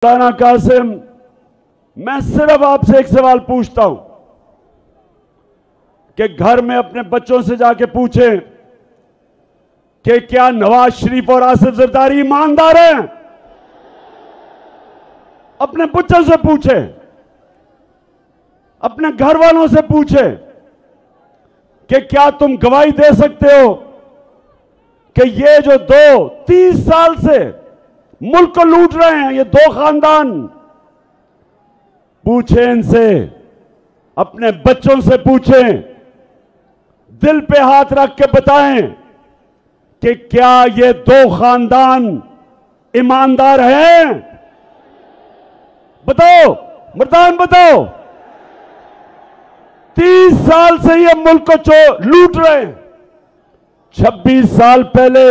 मौलाना कासिम, मैं सिर्फ आपसे एक सवाल पूछता हूं कि घर में अपने बच्चों से जाके पूछें कि क्या नवाज शरीफ और आसिफ जरदारी ईमानदार हैं। अपने बच्चों से पूछें, अपने घर वालों से पूछें कि क्या तुम गवाही दे सकते हो कि ये जो 30 साल से मुल्क को लूट रहे हैं ये दो खानदान। पूछें इनसे, अपने बच्चों से पूछें, दिल पे हाथ रख के बताएं कि क्या ये दो खानदान ईमानदार हैं। बताओ मर्दान, बताओ। 30 साल से ये मुल्क को लूट रहे हैं। 26 साल पहले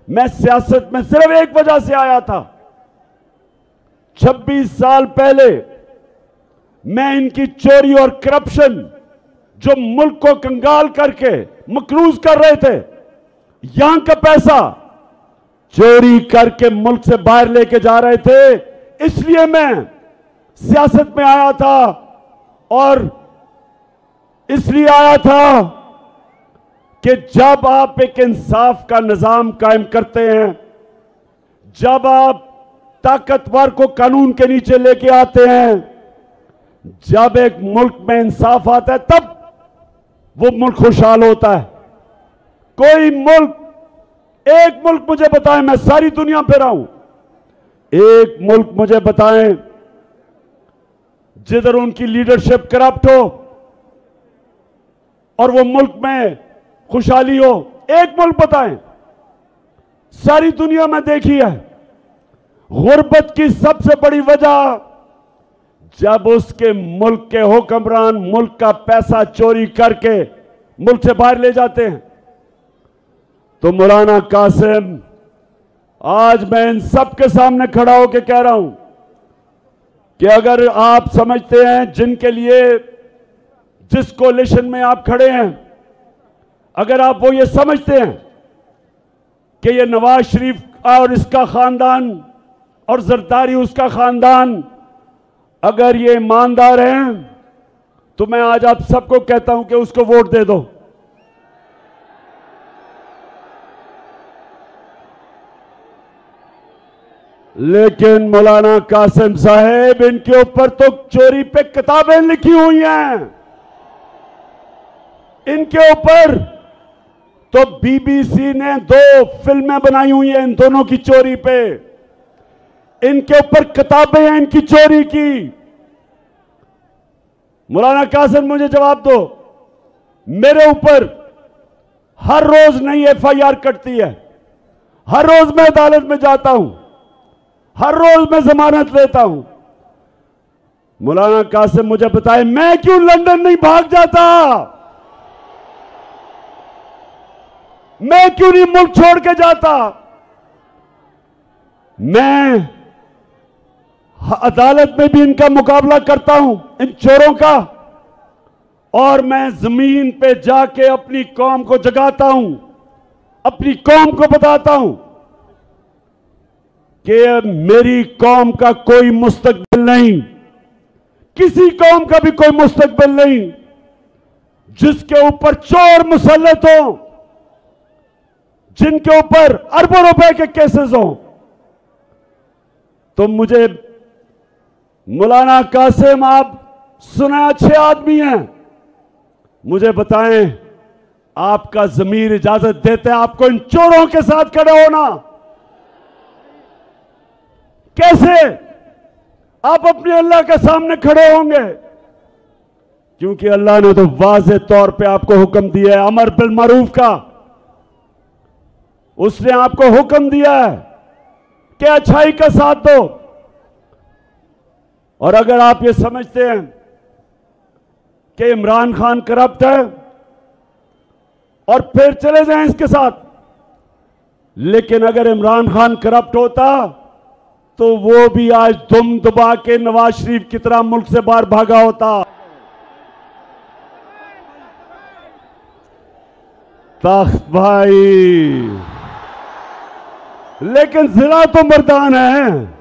मैं सियासत में सिर्फ एक वजह से आया था। 26 साल पहले मैं इनकी चोरी और करप्शन जो मुल्क को कंगाल करके मकरूज कर रहे थे, यहां का पैसा चोरी करके मुल्क से बाहर लेके जा रहे थे, इसलिए मैं सियासत में आया था। और इसलिए आया था कि जब आप एक इंसाफ का निजाम कायम करते हैं, जब आप ताकतवर को कानून के नीचे लेके आते हैं, जब एक मुल्क में इंसाफ आता है, तब वो मुल्क खुशहाल होता है। कोई मुल्क, एक मुल्क मुझे बताएं, मैं सारी दुनिया पे रहा हूं, एक मुल्क मुझे बताएं जिधर उनकी लीडरशिप करप्ट हो और वो मुल्क में खुशहाली हो। एक मुल्क बताएं। सारी दुनिया में देखी है, गुर्बत की सबसे बड़ी वजह जब उसके मुल्क के हुक्मरान मुल्क का पैसा चोरी करके मुल्क से बाहर ले जाते हैं। तो मौलाना कासिम, आज मैं इन सब के सामने खड़ा होकर कह रहा हूं कि अगर आप समझते हैं जिनके लिए, जिस कोलिशन में आप खड़े हैं, अगर आप वो ये समझते हैं कि ये नवाज शरीफ और इसका खानदान और जरदारी उसका खानदान अगर ये ईमानदार हैं, तो मैं आज आप सबको कहता हूं कि उसको वोट दे दो। लेकिन मौलाना कासिम साहब, इनके ऊपर तो चोरी पे किताबें लिखी हुई हैं। इनके ऊपर तो बीबीसी ने 2 फिल्में बनाई हुई हैं इन दोनों की चोरी पे। इनके ऊपर किताबें हैं इनकी चोरी की। मौलाना कासिम, मुझे जवाब दो, मेरे ऊपर हर रोज नई एफआईआर कटती है, हर रोज मैं अदालत में जाता हूं, हर रोज मैं जमानत लेता हूं। मौलाना कासिम, मुझे बताएं, मैं क्यों लंदन नहीं भाग जाता? मैं क्यों नहीं मुल्क छोड़ के जाता? मैं अदालत में भी इनका मुकाबला करता हूं, इन चोरों का, और मैं जमीन पे जाके अपनी कौम को जगाता हूं, अपनी कौम को बताता हूं कि मेरी कौम का कोई मुस्तकबिल नहीं, किसी कौम का भी कोई मुस्तकबिल नहीं जिसके ऊपर चोर मुसल्लत हो, जिनके ऊपर अरबों रुपए के केसेस हो। तो मुझे मौलाना कासिम, आप सुना अच्छे आदमी हैं, मुझे बताएं, आपका ज़मीर इजाजत देते हैं आपको इन चोरों के साथ खड़े होना? कैसे आप अपने अल्लाह के सामने खड़े होंगे? क्योंकि अल्लाह ने तो वाज़ेह तौर पे आपको हुक्म दिया है अमर बिल मारूफ का। उसने आपको हुक्म दिया है कि अच्छाई का साथ दो। और अगर आप ये समझते हैं कि इमरान खान करप्ट है और फिर चले जाएं इसके साथ, लेकिन अगर इमरान खान करप्ट होता तो वो भी आज दुम दबा के नवाज शरीफ की तरह मुल्क से बाहर भागा होता। तख्त भाई, लेकिन जिला तो मर्दान है।